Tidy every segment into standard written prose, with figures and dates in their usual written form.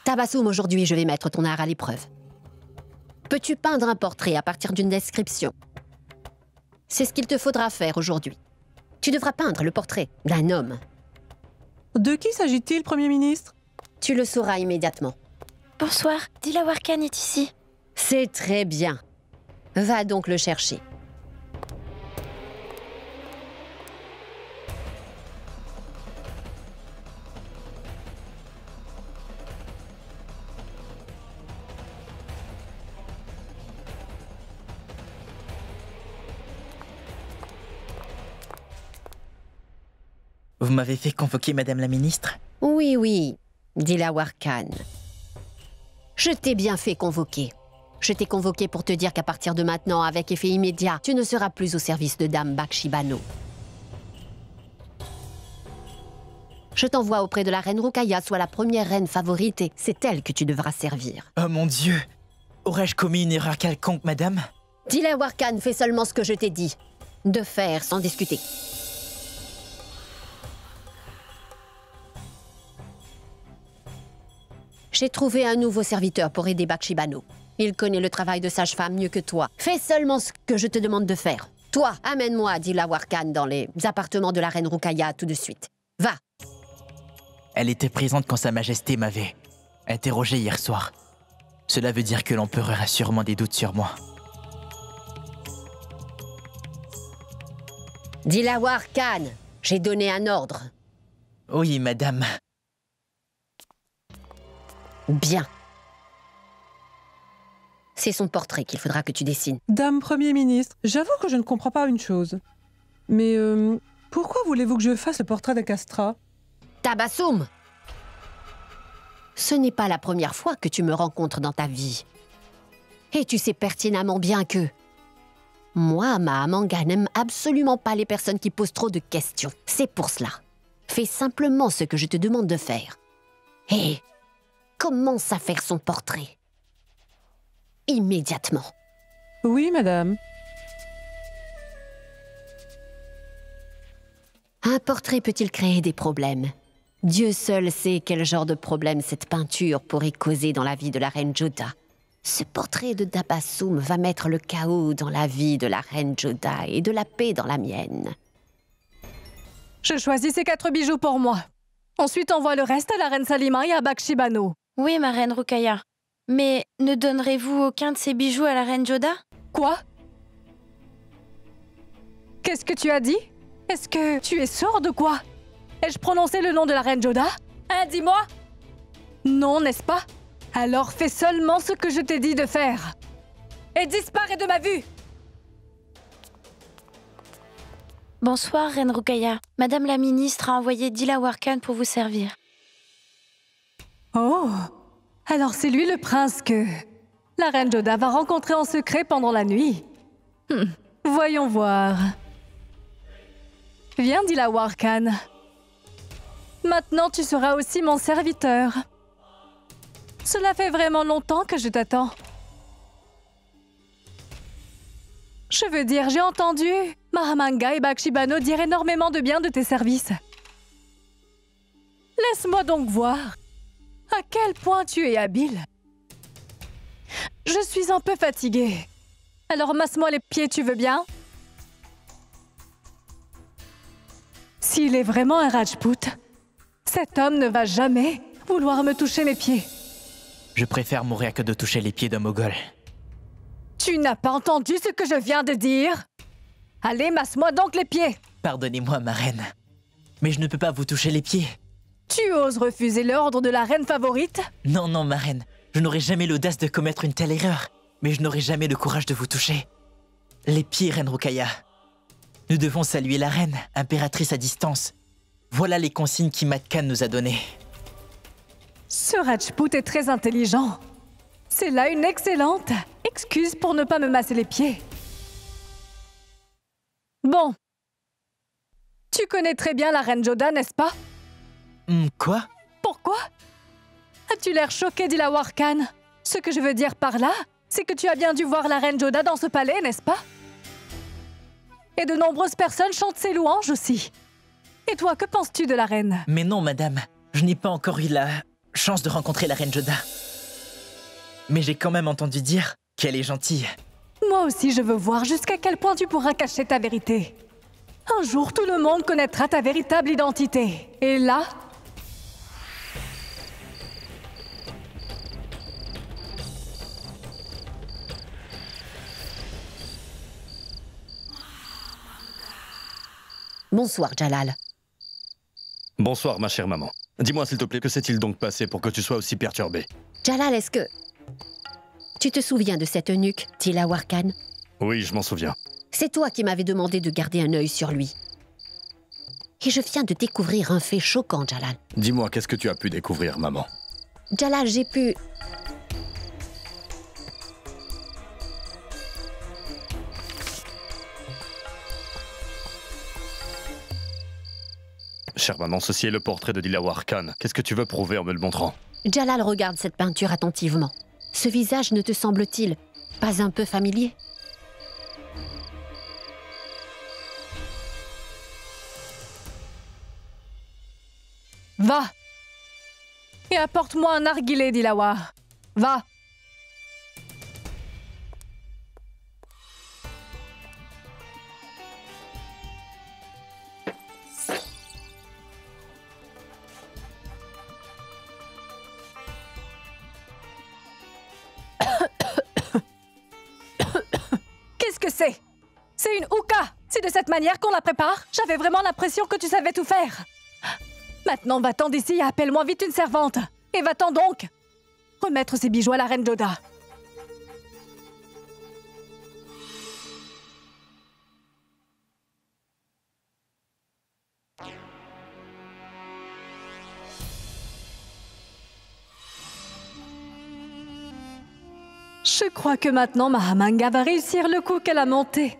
Tabassum, aujourd'hui, je vais mettre ton art à l'épreuve. Peux-tu peindre un portrait à partir d'une description? C'est ce qu'il te faudra faire aujourd'hui. Tu devras peindre le portrait d'un homme. De qui s'agit-il, Premier ministre? Tu le sauras immédiatement. Bonsoir, Dilawar Khan est ici. C'est très bien. Va donc le chercher. Vous m'avez fait convoquer, Madame la Ministre? Oui, oui, Dilawar Khan. Je t'ai bien fait convoquer. Je t'ai convoqué pour te dire qu'à partir de maintenant, avec effet immédiat, tu ne seras plus au service de Dame Bakshi Bano. Je t'envoie auprès de la reine Ruqayya, soit la première reine favorite, et c'est elle que tu devras servir. Oh mon Dieu! Aurais-je commis une erreur quelconque, Madame? Dilawar Khan, fais seulement ce que je t'ai dit. De faire sans discuter. J'ai trouvé un nouveau serviteur pour aider Bakshi Bano. Il connaît le travail de sage-femme mieux que toi. Fais seulement ce que je te demande de faire. Toi, amène-moi Dilawar Khan dans les appartements de la reine Ruqayya tout de suite. Va! Elle était présente quand Sa Majesté m'avait interrogé hier soir. Cela veut dire que l'empereur a sûrement des doutes sur moi. Dilawar Khan, j'ai donné un ordre. Oui, Madame. Bien. C'est son portrait qu'il faudra que tu dessines. Dame Premier ministre, j'avoue que je ne comprends pas une chose. Mais pourquoi voulez-vous que je fasse le portrait de Castra? Tabassum! Ce n'est pas la première fois que tu me rencontres dans ta vie. Et tu sais pertinemment bien que... Moi, Mahamanga n'aime absolument pas les personnes qui posent trop de questions. C'est pour cela. Fais simplement ce que je te demande de faire. Et commence à faire son portrait. Immédiatement. Oui, madame. Un portrait peut-il créer des problèmes? Dieu seul sait quel genre de problème cette peinture pourrait causer dans la vie de la reine Joda. Ce portrait de Tabassum va mettre le chaos dans la vie de la reine Joda et de la paix dans la mienne. Je choisis ces 4 bijoux pour moi. Ensuite, envoie le reste à la reine Salima et à Bakshi Bano. Oui, ma reine Ruqayya. Mais ne donnerez-vous aucun de ces bijoux à la reine Joda? Quoi? Qu'est-ce que tu as dit? Est-ce que tu es sourde ou quoi? Ai-je prononcé le nom de la reine Joda? Hein, dis-moi? Non, n'est-ce pas? Alors fais seulement ce que je t'ai dit de faire. Et disparais de ma vue! Bonsoir, reine Ruqayya. Madame la ministre a envoyé Dilawar Khan pour vous servir. Oh! Alors c'est lui le prince que la reine Joda va rencontrer en secret pendant la nuit. Voyons voir. Viens, Dilawar Khan. Maintenant, tu seras aussi mon serviteur. Cela fait vraiment longtemps que je t'attends. Je veux dire, j'ai entendu Mahamanga et Bakshi Bano dire énormément de bien de tes services. Laisse-moi donc voir à quel point tu es habile. Je suis un peu fatiguée. Alors masse-moi les pieds, tu veux bien? S'il est vraiment un Rajput, cet homme ne va jamais vouloir me toucher mes pieds. Je préfère mourir que de toucher les pieds d'un Moghol. Tu n'as pas entendu ce que je viens de dire? Allez, masse-moi donc les pieds. Pardonnez-moi, ma reine. Mais je ne peux pas vous toucher les pieds. Tu oses refuser l'ordre de la reine favorite? Non, non, ma reine. Je n'aurai jamais l'audace de commettre une telle erreur. Mais je n'aurai jamais le courage de vous toucher. Les pieds, reine Ruqayya. Nous devons saluer la reine, impératrice à distance. Voilà les consignes qu'Imad Khan nous a données. Ce Rajput est très intelligent. C'est là une excellente excuse pour ne pas me masser les pieds. Bon. Tu connais très bien la reine Joda, n'est-ce pas? Quoi? Pourquoi? As-tu l'air choqué, Dilawar Khan? Ce que je veux dire par là, c'est que tu as bien dû voir la reine Joda dans ce palais, n'est-ce pas? Et de nombreuses personnes chantent ses louanges aussi. Et toi, que penses-tu de la reine? Mais non, madame, je n'ai pas encore eu la chance de rencontrer la reine Joda. Mais j'ai quand même entendu dire qu'elle est gentille. Moi aussi, je veux voir jusqu'à quel point tu pourras cacher ta vérité. Un jour, tout le monde connaîtra ta véritable identité. Et là... Bonsoir, Jalal. Bonsoir, ma chère maman. Dis-moi, s'il te plaît, que s'est-il donc passé pour que tu sois aussi perturbée? Jalal, est-ce que... Tu te souviens de cet eunuque, Dilawar Khan? Oui, je m'en souviens. C'est toi qui m'avais demandé de garder un œil sur lui. Et je viens de découvrir un fait choquant, Jalal. Dis-moi, qu'est-ce que tu as pu découvrir, maman? Jalal, j'ai pu... Chère maman, ceci est le portrait de Dilawar Khan. Qu'est-ce que tu veux prouver en me le montrant? Jalal, regarde cette peinture attentivement. Ce visage ne te semble-t-il pas un peu familier? Va! Et apporte-moi un narguilé, Dilawar. Va! Qu'est-ce que c'est? C'est une hookah! C'est de cette manière qu'on la prépare? J'avais vraiment l'impression que tu savais tout faire. Maintenant, va-t'en d'ici et appelle-moi vite une servante. Et va-t'en donc remettre ces bijoux à la reine Joda. Je crois que maintenant Mahamanga va réussir le coup qu'elle a monté.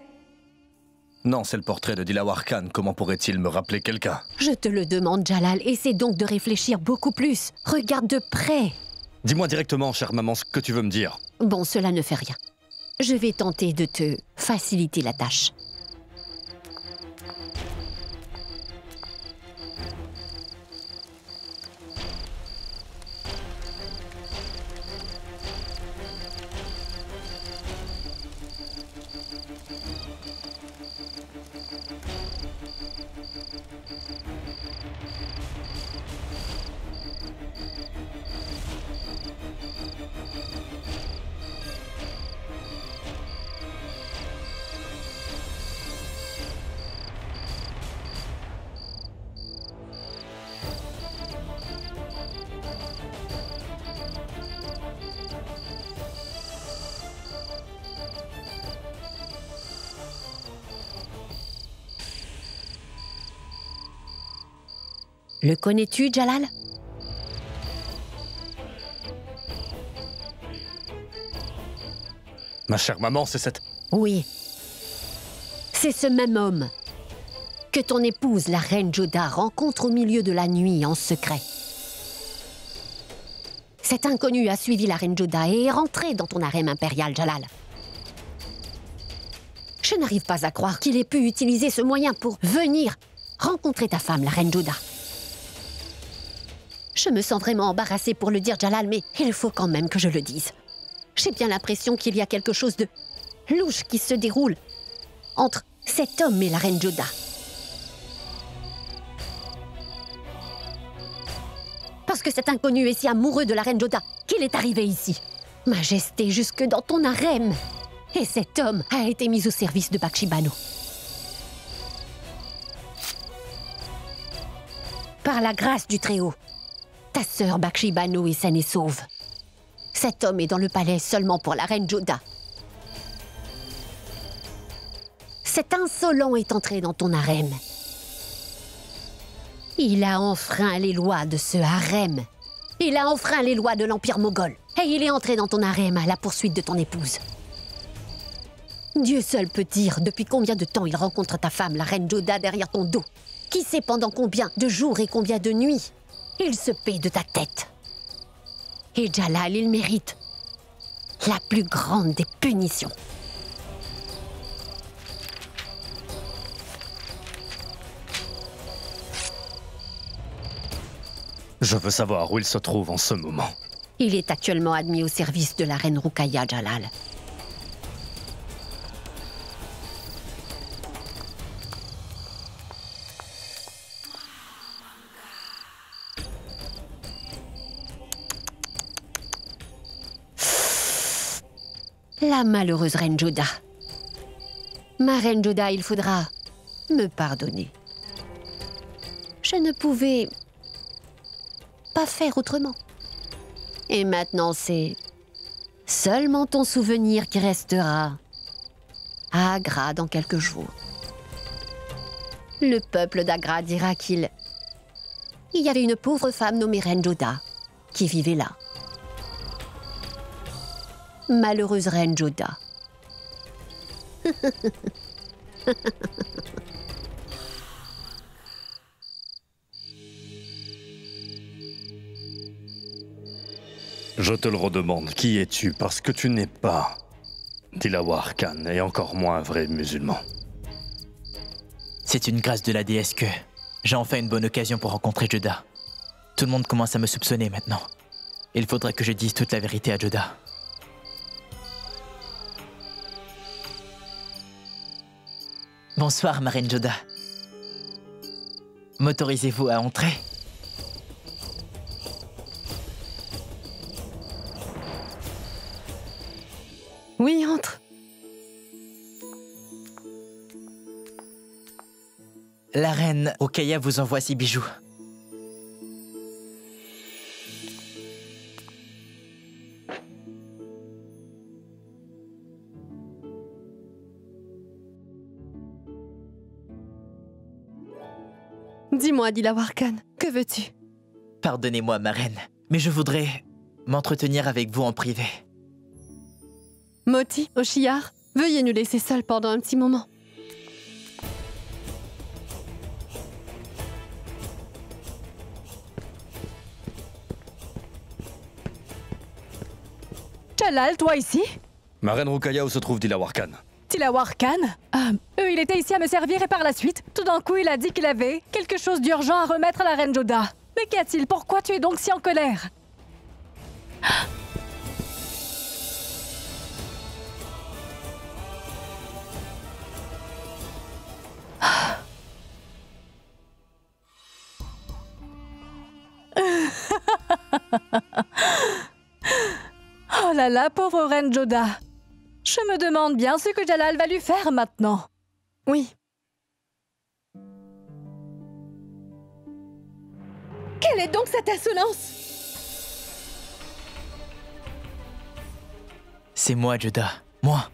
Non, c'est le portrait de Dilawar Khan. Comment pourrait-il me rappeler quelqu'un? Je te le demande, Jalal. Essaie donc de réfléchir beaucoup plus. Regarde de près. Dis-moi directement, chère maman, ce que tu veux me dire. Bon, cela ne fait rien. Je vais tenter de te faciliter la tâche. Le connais-tu, Jalal? Ma chère maman, c'est cette... Oui. C'est ce même homme que ton épouse, la reine Joda, rencontre au milieu de la nuit en secret. Cet inconnu a suivi la reine Joda et est rentré dans ton harem impérial, Jalal. Je n'arrive pas à croire qu'il ait pu utiliser ce moyen pour venir rencontrer ta femme, la reine Joda. Je me sens vraiment embarrassée pour le dire, Jalal, mais il faut quand même que je le dise. J'ai bien l'impression qu'il y a quelque chose de louche qui se déroule entre cet homme et la reine Joda. Parce que cet inconnu est si amoureux de la reine Joda qu'il est arrivé ici. Majesté, jusque dans ton harem. Et cet homme a été mis au service de Bakshi Banu. Par la grâce du Très-Haut, ta sœur Bakshi Banu est saine et sauve. Cet homme est dans le palais seulement pour la reine Joda. Cet insolent est entré dans ton harem. Il a enfreint les lois de ce harem. Il a enfreint les lois de l'Empire moghol. Et il est entré dans ton harem à la poursuite de ton épouse. Dieu seul peut dire depuis combien de temps il rencontre ta femme, la reine Joda, derrière ton dos. Qui sait pendant combien de jours et combien de nuits il se paie de ta tête. Et Jalal, il mérite la plus grande des punitions. Je veux savoir où il se trouve en ce moment. Il est actuellement admis au service de la reine Ruqayya Jalal. La malheureuse reine Joda. Ma reine Joda, il faudra me pardonner. Je ne pouvais pas faire autrement. Et maintenant, c'est seulement ton souvenir qui restera à Agra dans quelques jours. Le peuple d'Agra dira qu'il y avait une pauvre femme nommée Reine Joda qui vivait là. Malheureuse Reine Joda. Je te le redemande, qui es-tu? Parce que tu n'es pas Dilawar Khan, et encore moins un vrai musulman. C'est une grâce de la déesse que j'ai enfin une bonne occasion pour rencontrer Joda. Tout le monde commence à me soupçonner maintenant. Il faudrait que je dise toute la vérité à Joda. Bonsoir, ma reine Joda. M'autorisez-vous à entrer? Oui, entre. La reine Ruqayya vous envoie ces bijoux. Dis-moi, Dilawar Khan, que veux-tu? Pardonnez-moi, ma reine, mais je voudrais m'entretenir avec vous en privé. Moti, Oshiyar, veuillez nous laisser seuls pendant un petit moment. Jalal, toi ici? Ma reine Ruqayya, où se trouve Dilawar Khan? Dilawar Khan? Il était ici à me servir et par la suite, tout d'un coup, il a dit qu'il avait quelque chose d'urgent à remettre à la reine Joda. Mais qu'y a-t-il? Pourquoi tu es donc si en colère? Oh là là, pauvre reine Joda. Je me demande bien ce que Jalal va lui faire maintenant. Oui. Quelle est donc cette insolence? C'est moi, Joda. Moi.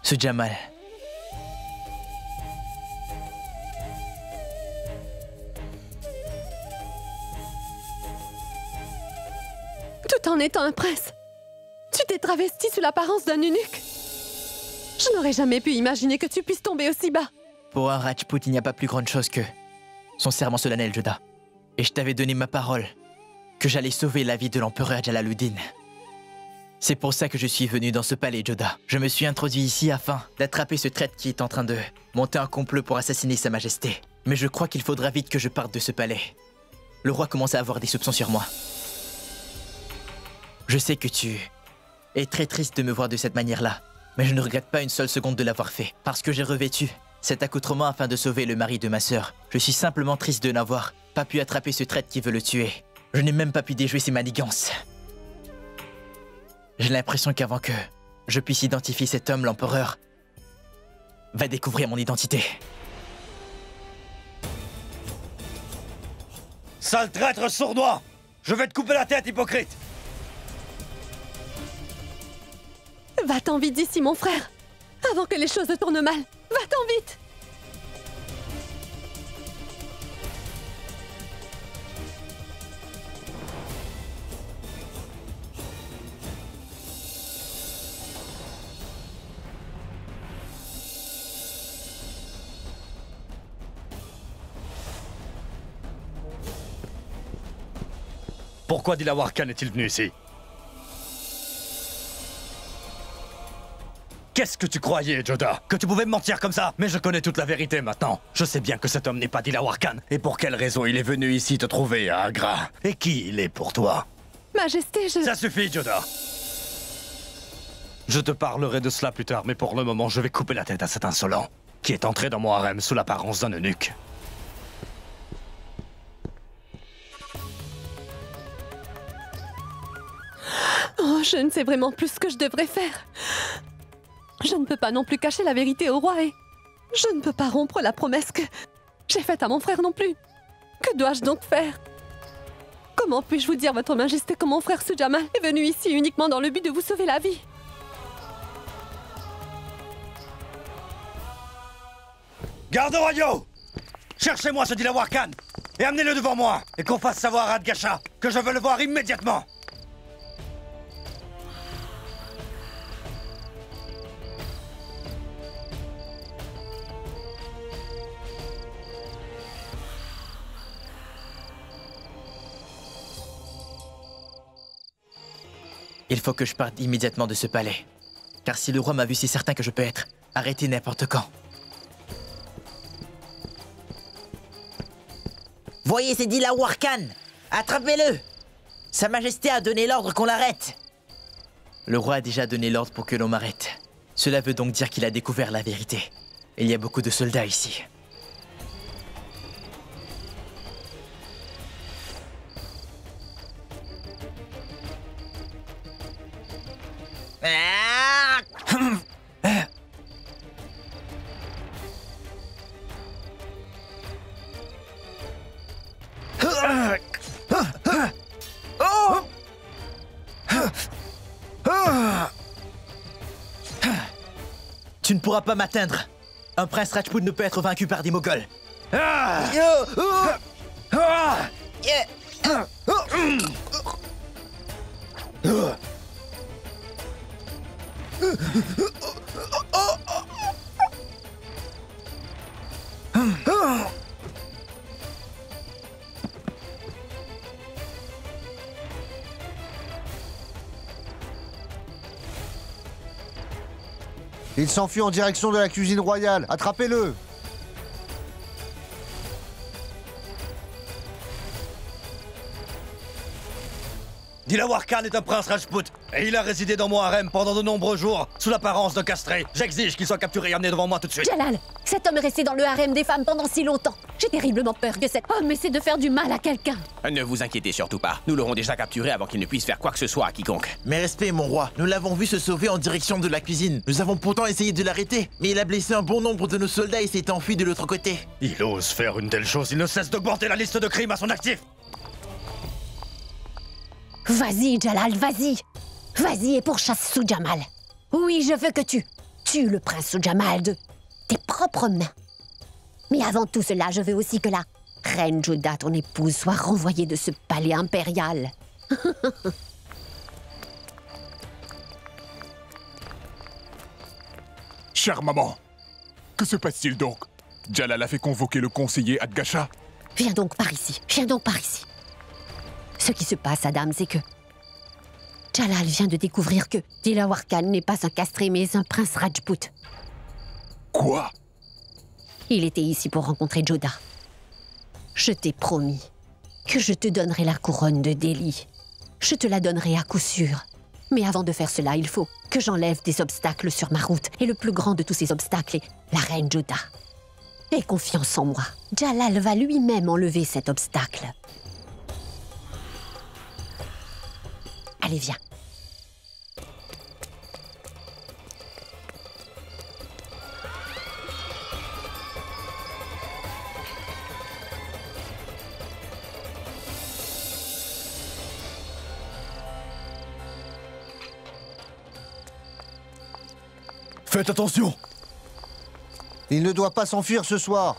Ce Jamal. Tout en étant un prince, tu t'es travesti sous l'apparence d'un eunuque. Je n'aurais jamais pu imaginer que tu puisses tomber aussi bas. Pour un Rajput, il n'y a pas plus grande chose que son serment solennel, Joda. Et je t'avais donné ma parole que j'allais sauver la vie de l'empereur Jalaluddin. C'est pour ça que je suis venu dans ce palais, Joda. Je me suis introduit ici afin d'attraper ce traître qui est en train de monter un complot pour assassiner Sa Majesté. Mais je crois qu'il faudra vite que je parte de ce palais. Le roi commence à avoir des soupçons sur moi. Je sais que tu es très triste de me voir de cette manière-là, mais je ne regrette pas une seule seconde de l'avoir fait, parce que j'ai revêtu cet accoutrement afin de sauver le mari de ma sœur. Je suis simplement triste de n'avoir pas pu attraper ce traître qui veut le tuer. Je n'ai même pas pu déjouer ses manigances. J'ai l'impression qu'avant que je puisse identifier cet homme, l'empereur va découvrir mon identité. Sale traître sournois! Je vais te couper la tête, hypocrite! Va-t'en vite d'ici, mon frère, avant que les choses ne tournent mal. Va-t'en vite! Pourquoi Dilawar Khan est-il venu ici? Qu'est-ce que tu croyais, Joda? Que tu pouvais me mentir comme ça? Mais je connais toute la vérité maintenant. Je sais bien que cet homme n'est pas Dilawar Khan. Et pour quelle raison il est venu ici te trouver à Agra? Et qui il est pour toi? Majesté, Ça suffit, Joda. Je te parlerai de cela plus tard, mais pour le moment, je vais couper la tête à cet insolent qui est entré dans mon harem sous l'apparence d'un eunuque. Oh, je ne sais vraiment plus ce que je devrais faire. Je ne peux pas non plus cacher la vérité au roi et je ne peux pas rompre la promesse que j'ai faite à mon frère non plus. Que dois-je donc faire? Comment puis-je vous dire, votre majesté, que mon frère Sujamal est venu ici uniquement dans le but de vous sauver la vie? Garde royaux! Cherchez-moi ce Dilawar Khan et amenez-le devant moi et qu'on fasse savoir à Adgasha que je veux le voir immédiatement. Il faut que je parte immédiatement de ce palais. Car si le roi m'a vu, c'est certain que je peux être arrêté n'importe quand. Voyez, c'est Dilawar Khan! Attrapez-le! Sa Majesté a donné l'ordre qu'on l'arrête. Le roi a déjà donné l'ordre pour que l'on m'arrête. Cela veut donc dire qu'il a découvert la vérité. Il y a beaucoup de soldats ici. Tu ne pourras pas m'atteindre. Un prince Rajput ne peut être vaincu par des Moghols. Il s'enfuit en direction de la cuisine royale. Attrapez-le! Dilawar Khan est un prince Rajput et il a résidé dans mon harem pendant de nombreux jours sous l'apparence d'un castré. J'exige qu'il soit capturé et amené devant moi tout de suite. Jalal, cet homme est resté dans le harem des femmes pendant si longtemps. J'ai terriblement peur que cet homme essaie de faire du mal à quelqu'un. Ne vous inquiétez surtout pas. Nous l'aurons déjà capturé avant qu'il ne puisse faire quoi que ce soit à quiconque. Mes respects, mon roi. Nous l'avons vu se sauver en direction de la cuisine. Nous avons pourtant essayé de l'arrêter, mais il a blessé un bon nombre de nos soldats et s'est enfui de l'autre côté. Il ose faire une telle chose, il ne cesse d'augmenter la liste de crimes à son actif. Vas-y, Jalal, vas-y. Vas-y et pourchasse Sujamal. Oui, je veux que tu tues le prince Sujamal de tes propres mains. Mais avant tout cela, je veux aussi que la reine Joda, ton épouse, soit renvoyée de ce palais impérial. Chère maman, que se passe-t-il donc? Jalal a fait convoquer le conseiller Adgasha. Viens donc par ici, viens donc par ici. Ce qui se passe, Adam, c'est que Jalal vient de découvrir que Dilawar Khan n'est pas un castré, mais un prince Rajput. Quoi? Il était ici pour rencontrer Joda. Je t'ai promis que je te donnerai la couronne de Delhi. Je te la donnerai à coup sûr. Mais avant de faire cela, il faut que j'enlève des obstacles sur ma route. Et le plus grand de tous ces obstacles est la reine Joda. Aie confiance en moi. Jalal va lui-même enlever cet obstacle. Allez, viens. Faites attention! Il ne doit pas s'enfuir ce soir.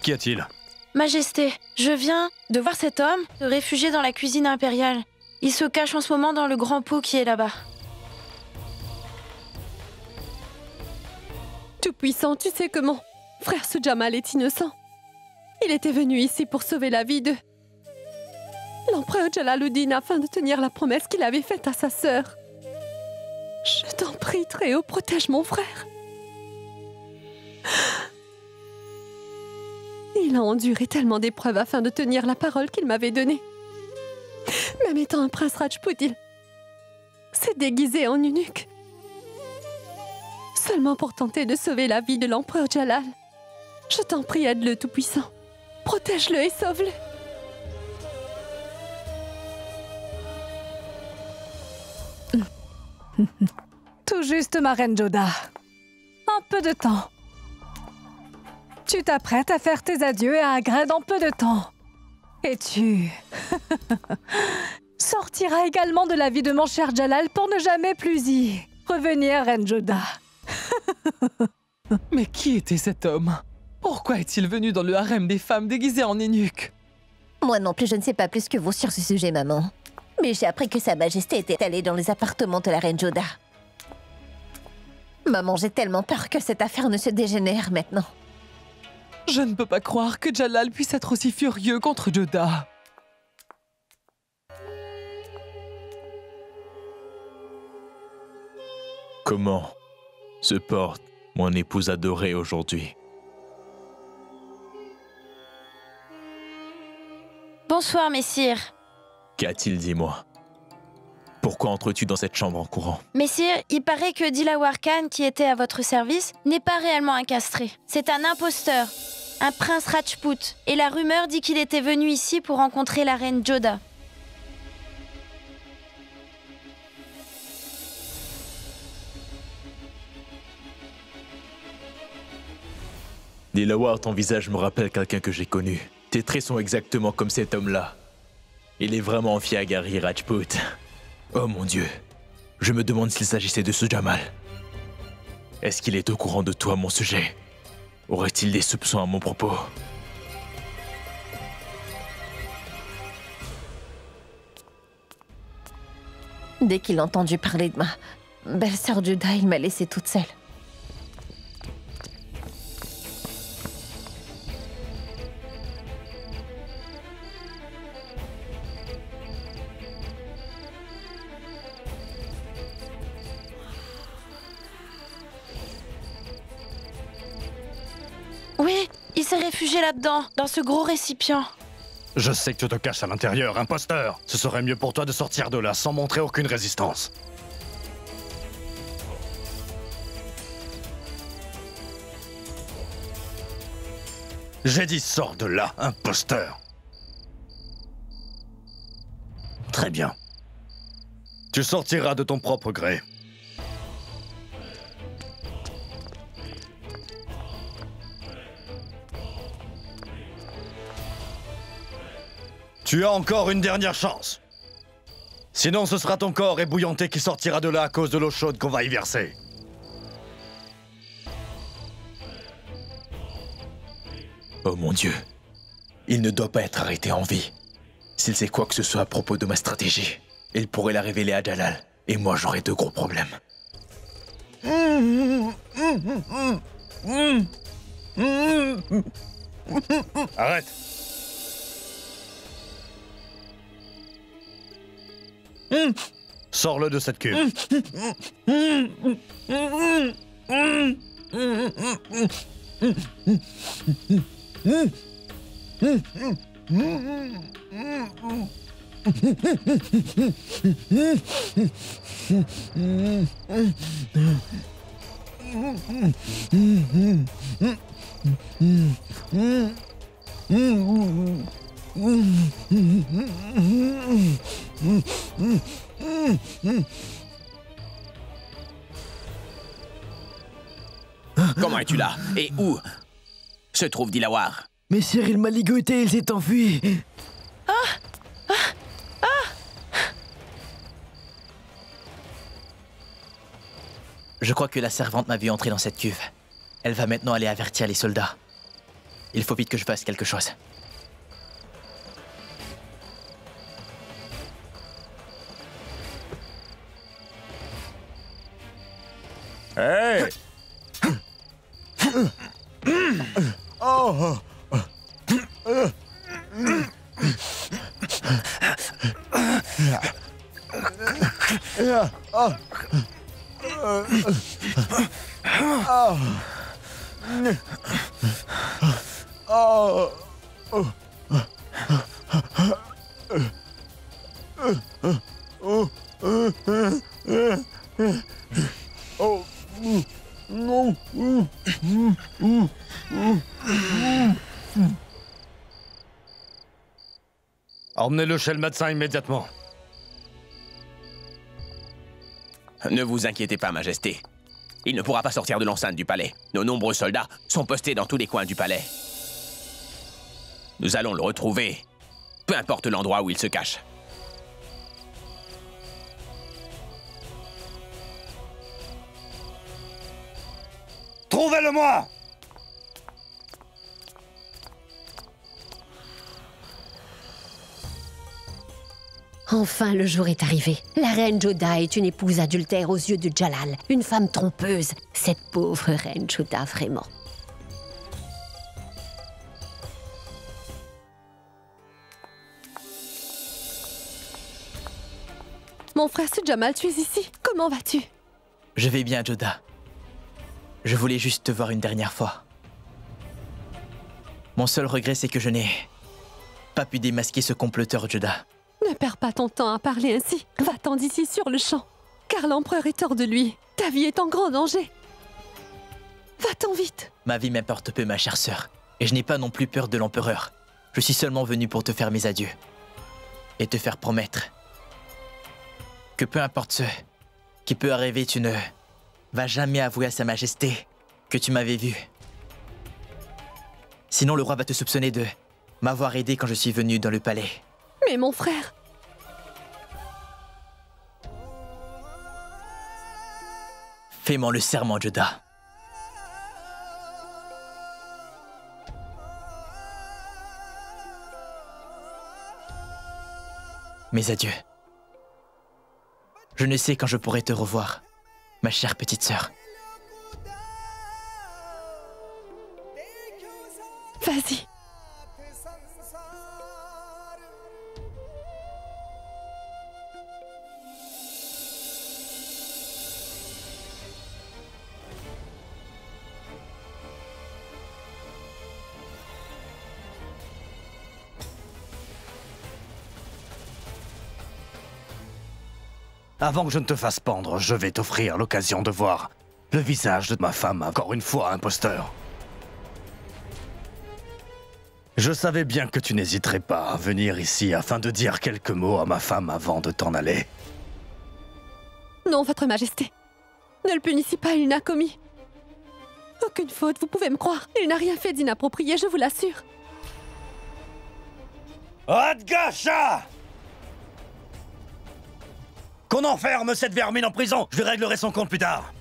Qu'y a-t-il? Majesté, je viens de voir cet homme se réfugier dans la cuisine impériale. Il se cache en ce moment dans le grand pot qui est là-bas. Tout-puissant, tu sais comment frère Sujamal est innocent. Il était venu ici pour sauver la vie de l'empereur Jalaluddin afin de tenir la promesse qu'il avait faite à sa sœur. Je t'en prie, Très-Haut, protège mon frère. Il a enduré tellement d'épreuves afin de tenir la parole qu'il m'avait donnée. Même étant un prince Rajput, il s'est déguisé en eunuque. Seulement pour tenter de sauver la vie de l'empereur Jalal. Je t'en prie, aide-le, Tout-Puissant. Protège-le et sauve-le. Tout juste, ma reine Joda. Un peu de temps. Tu t'apprêtes à faire tes adieux à Agra dans peu de temps. Et tu sortiras également de la vie de mon cher Jalal pour ne jamais plus y revenir, reine Joda. Mais qui était cet homme? Pourquoi est-il venu dans le harem des femmes déguisées en eunuques? Moi non plus, je ne sais pas plus que vous sur ce sujet, maman. Mais j'ai appris que Sa Majesté était allée dans les appartements de la reine Joda. Maman, j'ai tellement peur que cette affaire ne se dégénère maintenant. Je ne peux pas croire que Jalal puisse être aussi furieux contre Joda. Comment se porte mon épouse adorée aujourd'hui? Bonsoir, messire. Qu'a-t-il dit, moi? Pourquoi entres-tu dans cette chambre en courant? Messire, il paraît que Dilawar Khan, qui était à votre service, n'est pas réellement un castré. C'est un imposteur, un prince Rajput. Et la rumeur dit qu'il était venu ici pour rencontrer la reine Joda. Dilawar, ton visage me rappelle quelqu'un que j'ai connu. Tes traits sont exactement comme cet homme-là. Il est vraiment Fiagari Rajput. Oh mon Dieu, je me demande s'il s'agissait de Sujamal. Est-ce qu'il est au courant de toi à mon sujet? Aurait-il des soupçons à mon propos? Dès qu'il a entendu parler de ma belle-sœur Joda, il m'a laissée toute seule. Oui, il s'est réfugié là-dedans, dans ce gros récipient. Je sais que tu te caches à l'intérieur, imposteur. Ce serait mieux pour toi de sortir de là sans montrer aucune résistance. J'ai dit sors de là, imposteur. Très bien. Tu sortiras de ton propre gré. Tu as encore une dernière chance. Sinon, ce sera ton corps ébouillanté qui sortira de là à cause de l'eau chaude qu'on va y verser. Oh mon Dieu, il ne doit pas être arrêté en vie. S'il sait quoi que ce soit à propos de ma stratégie, il pourrait la révéler à Jalal, et moi j'aurais de gros problèmes. Arrête. Sors-le de cette cuve. Comment es-tu là? Et où se trouve Dilawar? Messire, il m'a ligoté, il s'est enfui. Je crois que la servante m'a vu entrer dans cette cuve. Elle va maintenant aller avertir les soldats. Il faut vite que je fasse quelque chose. Hey! Oh! Emmenez-le chez le médecin immédiatement. Ne vous inquiétez pas, Majesté. Il ne pourra pas sortir de l'enceinte du palais. Nos nombreux soldats sont postés dans tous les coins du palais. Nous allons le retrouver, peu importe l'endroit où il se cache. Trouvez-le-moi! Enfin, le jour est arrivé. La reine Joda est une épouse adultère aux yeux de Jalal, une femme trompeuse. Cette pauvre reine Joda, vraiment. Mon frère Sujamal, tu es ici. Comment vas-tu? Je vais bien, Joda. Je voulais juste te voir une dernière fois. Mon seul regret, c'est que je n'ai pas pu démasquer ce comploteur, Joda. Ne perds pas ton temps à parler ainsi. Va-t'en d'ici sur le champ, car l'empereur est hors de lui. Ta vie est en grand danger. Va-t'en vite. Ma vie m'importe peu, ma chère sœur. Et je n'ai pas non plus peur de l'empereur. Je suis seulement venu pour te faire mes adieux. Et te faire promettre que peu importe ce qui peut arriver, tu ne vas jamais avouer à Sa Majesté que tu m'avais vu. Sinon, le roi va te soupçonner de m'avoir aidé quand je suis venu dans le palais. Mais mon frère... Fais-moi le serment, Joda. Mes adieux. Je ne sais quand je pourrai te revoir, ma chère petite sœur. Vas-y. Avant que je ne te fasse pendre, je vais t'offrir l'occasion de voir le visage de ma femme, encore une fois, imposteur. Je savais bien que tu n'hésiterais pas à venir ici afin de dire quelques mots à ma femme avant de t'en aller. Non, Votre Majesté. Ne le punissez pas, il n'a commis aucune faute, vous pouvez me croire. Il n'a rien fait d'inapproprié, je vous l'assure. Adgasha! Qu'on enferme cette vermine en prison, je lui réglerai son compte plus tard.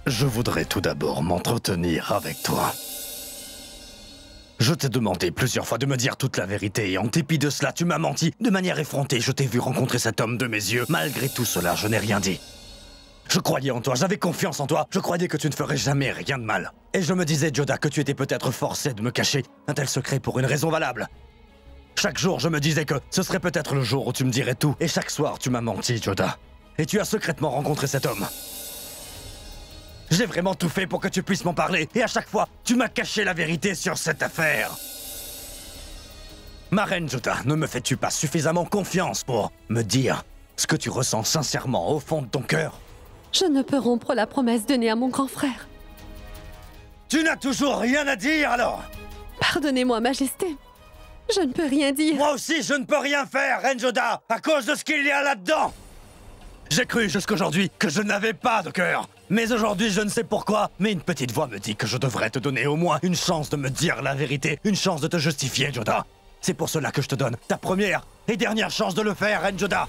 Je voudrais tout d'abord m'entretenir avec toi. Je t'ai demandé plusieurs fois de me dire toute la vérité et en dépit de cela, tu m'as menti. De manière effrontée, je t'ai vu rencontrer cet homme de mes yeux. Malgré tout cela, je n'ai rien dit. Je croyais en toi, j'avais confiance en toi. Je croyais que tu ne ferais jamais rien de mal. Et je me disais, Joda, que tu étais peut-être forcé de me cacher un tel secret pour une raison valable. Chaque jour, je me disais que ce serait peut-être le jour où tu me dirais tout. Et chaque soir, tu m'as menti, Joda. Et tu as secrètement rencontré cet homme. J'ai vraiment tout fait pour que tu puisses m'en parler, et à chaque fois, tu m'as caché la vérité sur cette affaire. Ma reine Joda, ne me fais-tu pas suffisamment confiance pour me dire ce que tu ressens sincèrement au fond de ton cœur? Je ne peux rompre la promesse donnée à mon grand frère. Tu n'as toujours rien à dire alors? Pardonnez-moi, Majesté. Je ne peux rien dire. Moi aussi, je ne peux rien faire, Reine Joda, à cause de ce qu'il y a là-dedans. J'ai cru jusqu'aujourd'hui que je n'avais pas de cœur. Mais aujourd'hui, je ne sais pourquoi, mais une petite voix me dit que je devrais te donner au moins une chance de me dire la vérité, une chance de te justifier, Joda. C'est pour cela que je te donne ta première et dernière chance de le faire, Reine Joda.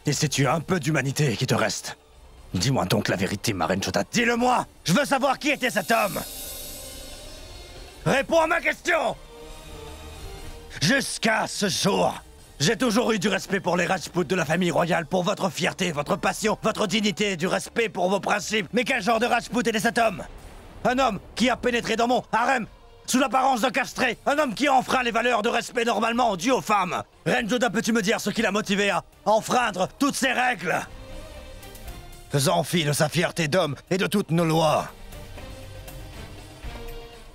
Et si tu as un peu d'humanité qui te reste, dis-moi donc la vérité, ma Reine Joda. Dis-le-moi. Je veux savoir qui était cet homme. Réponds à ma question. Jusqu'à ce jour, j'ai toujours eu du respect pour les Rajputs de la famille royale, pour votre fierté, votre passion, votre dignité, du respect pour vos principes. Mais quel genre de Rajput était cet homme? Un homme qui a pénétré dans mon harem sous l'apparence d'un castré, un homme qui a enfreint les valeurs de respect normalement dues aux femmes. Reine Joda, peux-tu me dire ce qui l'a motivé à enfreindre toutes ces règles, faisant fi de sa fierté d'homme et de toutes nos lois?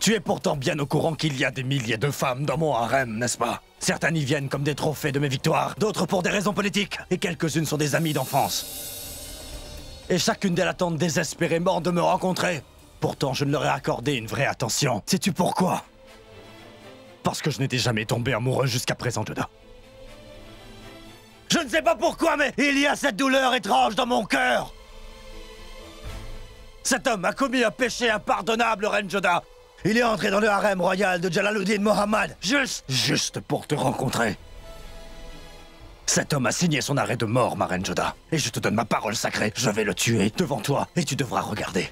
Tu es pourtant bien au courant qu'il y a des milliers de femmes dans mon harem, n'est-ce pas? Certaines y viennent comme des trophées de mes victoires, d'autres pour des raisons politiques, et quelques-unes sont des amies d'enfance. Et chacune d'elles attendent désespérément de me rencontrer. Pourtant, je ne leur ai accordé une vraie attention. Sais-tu pourquoi? Parce que je n'étais jamais tombé amoureux jusqu'à présent, Joda. Je ne sais pas pourquoi, mais il y a cette douleur étrange dans mon cœur. Cet homme a commis un péché impardonnable, Reine Joda. Il est entré dans le harem royal de Jalaluddin Mohammad, juste pour te rencontrer. Cet homme a signé son arrêt de mort, ma Reine Joda. Et je te donne ma parole sacrée, je vais le tuer devant toi et tu devras regarder.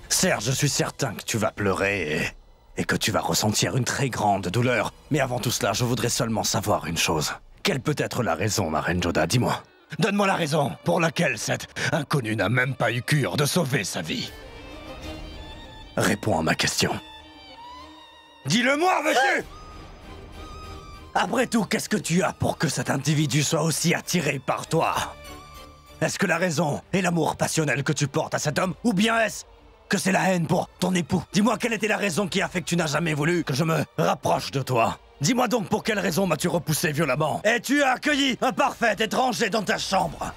Certes, je suis certain que tu vas pleurer et que tu vas ressentir une très grande douleur. Mais avant tout cela, je voudrais seulement savoir une chose. Quelle peut être la raison, ma Reine Joda? Dis-moi. Donne-moi la raison pour laquelle cet inconnu n'a même pas eu cure de sauver sa vie. Réponds à ma question. Dis-le-moi, monsieur! Après tout, qu'est-ce que tu as pour que cet individu soit aussi attiré par toi? Est-ce que la raison est l'amour passionnel que tu portes à cet homme? Ou bien est-ce que c'est la haine pour ton époux? Dis-moi quelle était la raison qui a fait que tu n'as jamais voulu que je me rapproche de toi? Dis-moi donc pour quelle raison m'as-tu repoussé violemment? Et tu as accueilli un parfait étranger dans ta chambre?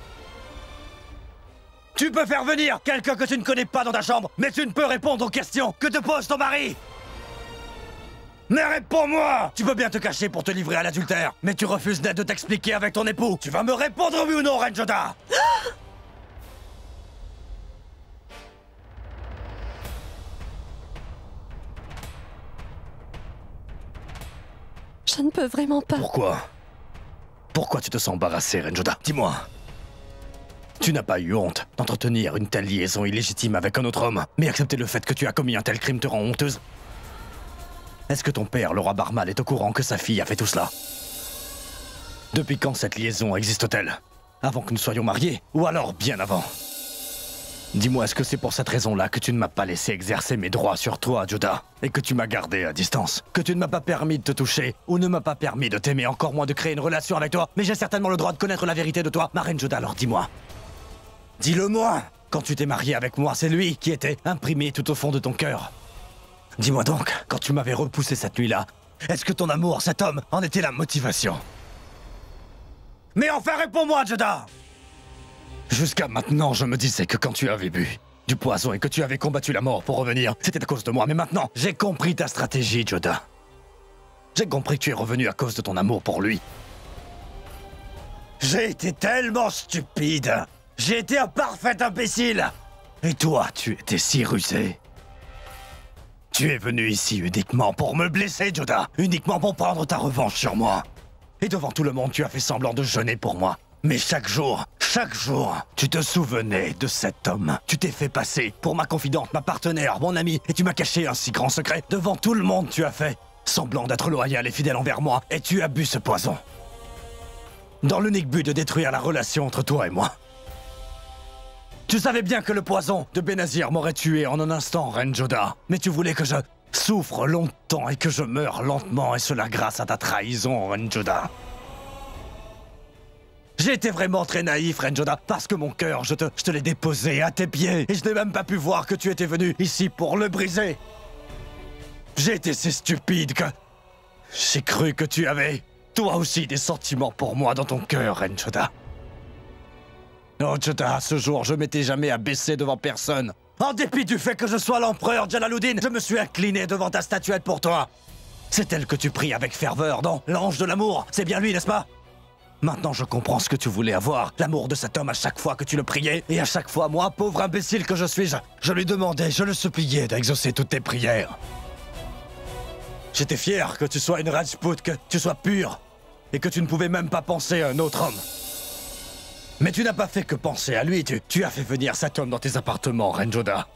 Tu peux faire venir quelqu'un que tu ne connais pas dans ta chambre, mais tu ne peux répondre aux questions que te pose ton mari. Mais réponds-moi! Tu peux bien te cacher pour te livrer à l'adultère, mais tu refuses net de t'expliquer avec ton époux. Tu vas me répondre oui ou non, Reine Joda? Je ne peux vraiment pas. Pourquoi? Pourquoi tu te sens embarrassée, Reine Joda? Dis-moi. Tu n'as pas eu honte d'entretenir une telle liaison illégitime avec un autre homme, mais accepter le fait que tu as commis un tel crime te rend honteuse? Est-ce que ton père, le roi Barmal, est au courant que sa fille a fait tout cela? Depuis quand cette liaison existe-t-elle? Avant que nous soyons mariés? Ou alors bien avant? Dis-moi, est-ce que c'est pour cette raison-là que tu ne m'as pas laissé exercer mes droits sur toi, Joda? Et que tu m'as gardé à distance? Que tu ne m'as pas permis de te toucher? Ou ne m'as pas permis de t'aimer, encore moins de créer une relation avec toi? Mais j'ai certainement le droit de connaître la vérité de toi, ma Reine Joda, alors dis-moi. Dis-le-moi! Quand tu t'es marié avec moi, c'est lui qui était imprimé tout au fond de ton cœur. Dis-moi donc, quand tu m'avais repoussé cette nuit-là, est-ce que ton amour, cet homme, en était la motivation? Mais enfin, réponds-moi, Joda! Jusqu'à maintenant, je me disais que quand tu avais bu du poison et que tu avais combattu la mort pour revenir, c'était à cause de moi. Mais maintenant, j'ai compris ta stratégie, Joda. J'ai compris que tu es revenu à cause de ton amour pour lui. J'ai été tellement stupide. J'ai été un parfait imbécile. Et toi, tu étais si rusé. Tu es venu ici uniquement pour me blesser, Joda. Uniquement pour prendre ta revanche sur moi. Et devant tout le monde, tu as fait semblant de jeûner pour moi. Mais chaque jour, tu te souvenais de cet homme. Tu t'es fait passer pour ma confidente, ma partenaire, mon ami, et tu m'as caché un si grand secret. Devant tout le monde, tu as fait semblant d'être loyal et fidèle envers moi, et tu as bu ce poison. Dans l'unique but de détruire la relation entre toi et moi. Tu savais bien que le poison de Benazir m'aurait tué en un instant, Reine Joda. Mais tu voulais que je souffre longtemps et que je meure lentement, et cela grâce à ta trahison, Reine Joda. J'ai été vraiment très naïf, Reine Joda, parce que mon cœur, je te l'ai déposé à tes pieds, et je n'ai même pas pu voir que tu étais venu ici pour le briser. J'ai été si stupide que j'ai cru que tu avais toi aussi des sentiments pour moi dans ton cœur, Reine Joda. Oh Joda, ce jour, je m'étais jamais abaissé devant personne. En dépit du fait que je sois l'empereur Jalaluddin, je me suis incliné devant ta statuette pour toi. C'est elle que tu pries avec ferveur, non? L'ange de l'amour, c'est bien lui, n'est-ce pas? Maintenant, je comprends ce que tu voulais avoir, l'amour de cet homme à chaque fois que tu le priais, et à chaque fois, moi, pauvre imbécile que je suis, je lui demandais, je le suppliais d'exaucer toutes tes prières. J'étais fier que tu sois une Rajput, que tu sois pure, et que tu ne pouvais même pas penser à un autre homme. Mais tu n'as pas fait que penser à lui, tu as fait venir cet homme dans tes appartements, Reine Joda.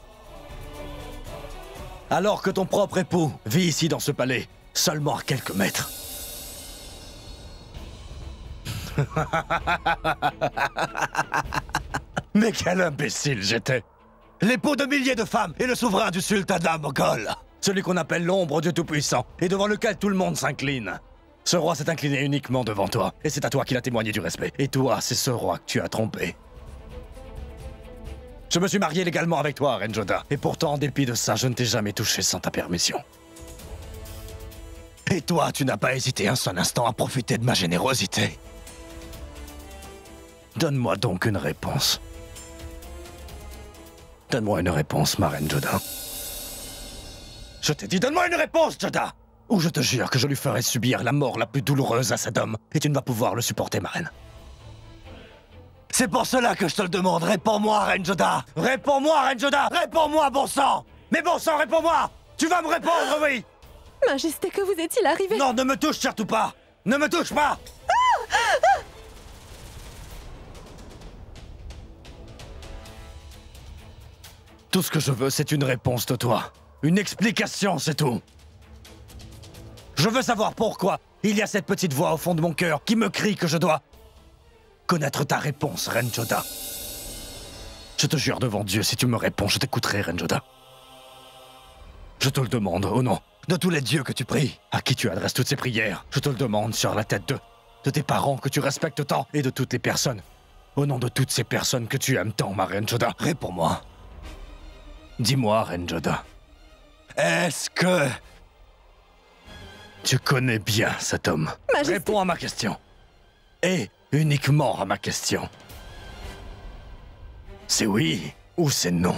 Alors que ton propre époux vit ici dans ce palais, seulement à quelques mètres. Mais quel imbécile j'étais! L'époux de milliers de femmes et le souverain du sultanat moghol! Celui qu'on appelle l'ombre du Tout-Puissant, et devant lequel tout le monde s'incline. Ce roi s'est incliné uniquement devant toi, et c'est à toi qu'il a témoigné du respect. Et toi, c'est ce roi que tu as trompé. Je me suis marié légalement avec toi, Reine Joda, et pourtant, en dépit de ça, je ne t'ai jamais touché sans ta permission. Et toi, tu n'as pas hésité un seul instant à profiter de ma générosité. Donne-moi donc une réponse. Donne-moi une réponse, ma Reine Joda. Je t'ai dit, donne-moi une réponse, Joda! Ou je te jure que je lui ferai subir la mort la plus douloureuse à cet homme, et tu ne vas pouvoir le supporter, ma reine. C'est pour cela que je te le demande, réponds-moi, Reine Joda! Réponds-moi, Reine Joda! Réponds-moi, bon sang! Mais bon sang, réponds-moi! Tu vas me répondre, oui! Majesté, que vous est-il arrivé? Non, ne me touche surtout pas! Ne me touche pas! Tout ce que je veux, c'est une réponse de toi. Une explication, c'est tout. Je veux savoir pourquoi il y a cette petite voix au fond de mon cœur qui me crie que je dois connaître ta réponse, Reine Joda. Je te jure devant Dieu, si tu me réponds, je t'écouterai, Reine Joda. Je te le demande, au nom de tous les dieux que tu pries, à qui tu adresses toutes ces prières. Je te le demande sur la tête de tes parents que tu respectes tant et de toutes les personnes. Au nom de toutes ces personnes que tu aimes tant, ma Reine Joda, réponds-moi. Dis-moi, Reine Joda, est-ce que tu connais bien cet homme? Majesté. Réponds à ma question. Et uniquement à ma question. C'est oui ou c'est non?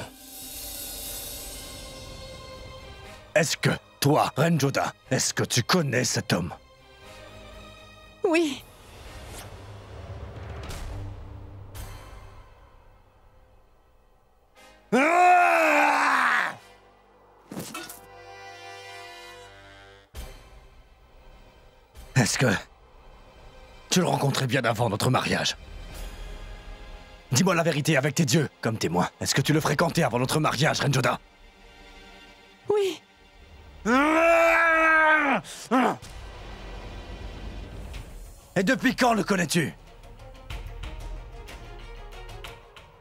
Est-ce que, toi, Reine Joda, est-ce que tu connais cet homme? Oui. Ah! Est-ce que tu le rencontrais bien avant notre mariage? Dis-moi la vérité avec tes dieux, comme témoin. Est-ce que tu le fréquentais avant notre mariage, Reine Joda? Oui. Et depuis quand le connais-tu?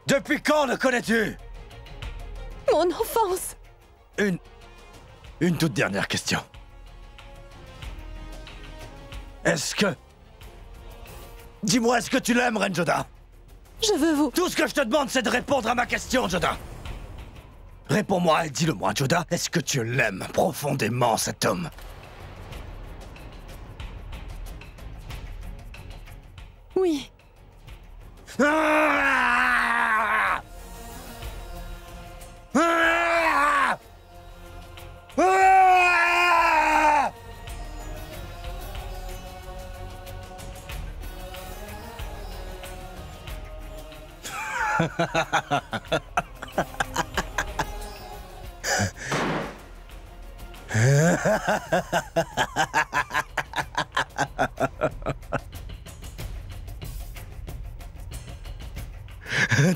Depuis quand le connais-tu? Mon enfance. Une toute dernière question. Est-ce que... Dis-moi, est-ce que tu l'aimes, Reine Joda? Je veux vous... Tout ce que je te demande, c'est de répondre à ma question, Joda. Réponds-moi et dis-le-moi, Joda. Est-ce que tu l'aimes profondément, cet homme? Oui. Ah! Ah! Ah!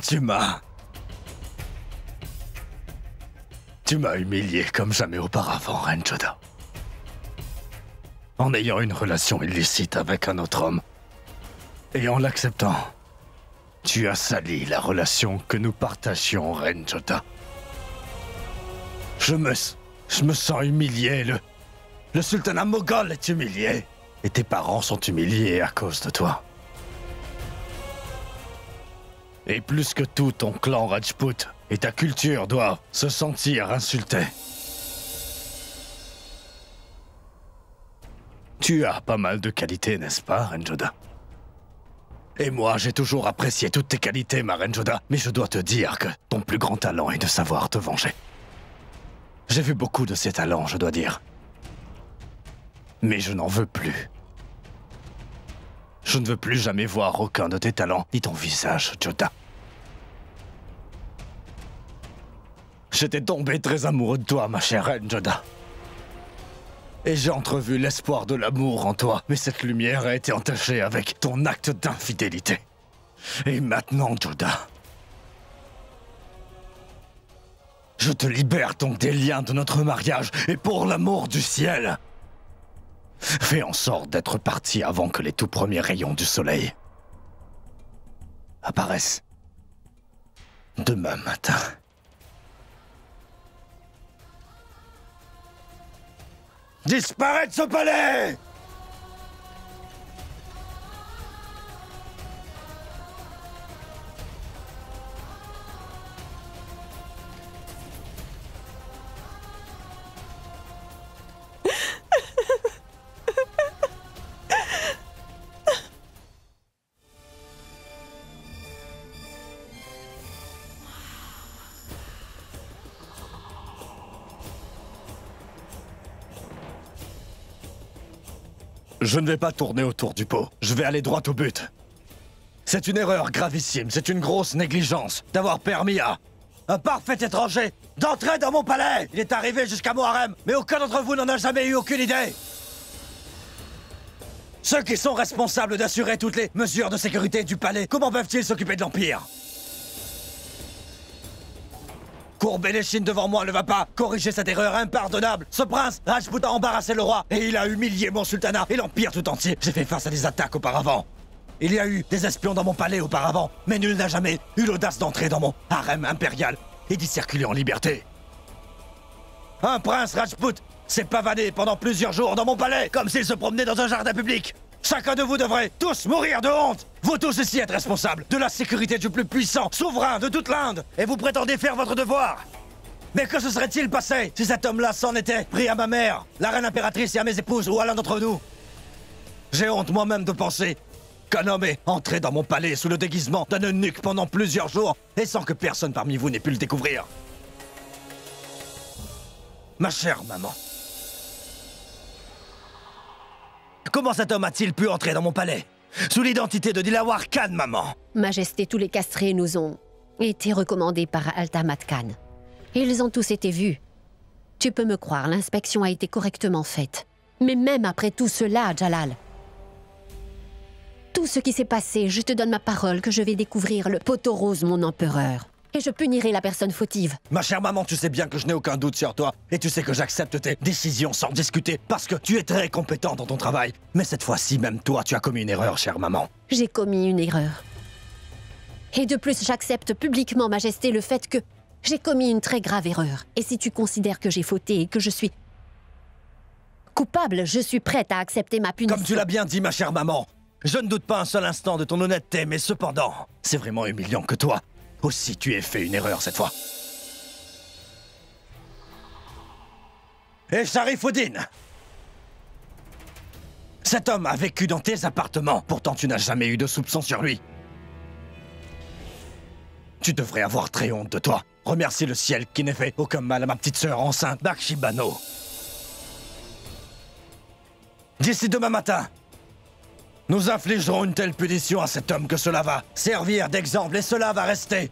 Tu m'as humilié comme jamais auparavant, Reine Joda. En ayant une relation illicite avec un autre homme. Et en l'acceptant, tu as sali la relation que nous partagions, Reine Joda. Je me sens humilié, le sultanat moghol est humilié. Et tes parents sont humiliés à cause de toi. Et plus que tout, ton clan Rajput et ta culture doivent se sentir insultés. Tu as pas mal de qualités, n'est-ce pas, Reine Joda? Et moi, j'ai toujours apprécié toutes tes qualités, ma Reine Joda, mais je dois te dire que ton plus grand talent est de savoir te venger. J'ai vu beaucoup de ces talents, je dois dire. Mais je n'en veux plus. Je ne veux plus jamais voir aucun de tes talents, ni ton visage, Joda. J'étais tombé très amoureux de toi, ma chère Reine Joda. Et j'ai entrevu l'espoir de l'amour en toi, mais cette lumière a été entachée avec ton acte d'infidélité. Et maintenant, Joda, je te libère donc des liens de notre mariage, et pour l'amour du ciel, fais en sorte d'être parti avant que les tout premiers rayons du soleil apparaissent demain matin. Disparais de ce palais! Je ne vais pas tourner autour du pot. Je vais aller droit au but. C'est une erreur gravissime, c'est une grosse négligence d'avoir permis à un parfait étranger d'entrer dans mon palais. Il est arrivé jusqu'à mon harem, mais aucun d'entre vous n'en a jamais eu aucune idée. Ceux qui sont responsables d'assurer toutes les mesures de sécurité du palais, comment peuvent-ils s'occuper de l'Empire? Courber les chines devant moi ne va pas corriger cette erreur impardonnable. Ce prince, Rajput, a embarrassé le roi et il a humilié mon sultanat et l'Empire tout entier. J'ai fait face à des attaques auparavant. Il y a eu des espions dans mon palais auparavant, mais nul n'a jamais eu l'audace d'entrer dans mon harem impérial et d'y circuler en liberté. Un prince Rajput s'est pavané pendant plusieurs jours dans mon palais, comme s'il se promenait dans un jardin public. Chacun de vous devrait tous mourir de honte. Vous tous ici êtes responsables de la sécurité du plus puissant souverain de toute l'Inde, et vous prétendez faire votre devoir. Mais que se serait-il passé si cet homme-là s'en était pris à ma mère, la reine impératrice et à mes épouses, ou à l'un d'entre nous? J'ai honte moi-même de penser qu'un homme est entré dans mon palais sous le déguisement d'un eunuque pendant plusieurs jours, et sans que personne parmi vous n'ait pu le découvrir. Ma chère maman, comment cet homme a-t-il pu entrer dans mon palais? Sous l'identité de Dilawar Khan, maman. Majesté, tous les castrés nous ont été recommandés par Altamat Khan. Ils ont tous été vus. Tu peux me croire, l'inspection a été correctement faite. Mais même après tout cela, Jalal, tout ce qui s'est passé, je te donne ma parole que je vais découvrir le poteau rose, mon empereur. Et je punirai la personne fautive. Ma chère maman, tu sais bien que je n'ai aucun doute sur toi. Et tu sais que j'accepte tes décisions sans discuter, parce que tu es très compétent dans ton travail. Mais cette fois-ci, même toi, tu as commis une erreur, chère maman. J'ai commis une erreur. Et de plus, j'accepte publiquement, Majesté, le fait que j'ai commis une très grave erreur. Et si tu considères que j'ai fauté et que je suis coupable, je suis prête à accepter ma punition. Comme tu l'as bien dit, ma chère maman, je ne doute pas un seul instant de ton honnêteté, mais cependant, c'est vraiment humiliant que toi aussi tu aies fait une erreur cette fois. Et Sharifuddin, cet homme a vécu dans tes appartements, pourtant tu n'as jamais eu de soupçon sur lui. Tu devrais avoir très honte de toi. Remercie le ciel qui n'ait fait aucun mal à ma petite sœur enceinte Bakshibano. D'ici demain matin, nous infligerons une telle punition à cet homme que cela va servir d'exemple et cela va rester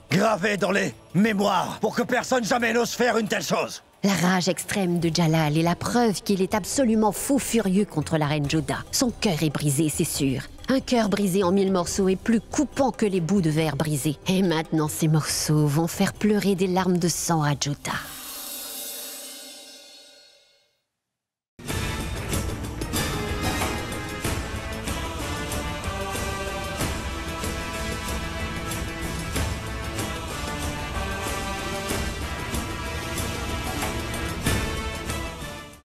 gravé dans les mémoires pour que personne jamais n'ose faire une telle chose. La rage extrême de Jalal est la preuve qu'il est absolument fou furieux contre la reine Joda. Son cœur est brisé, c'est sûr. Un cœur brisé en 1000 morceaux est plus coupant que les bouts de verre brisés. Et maintenant, ces morceaux vont faire pleurer des larmes de sang à Joda.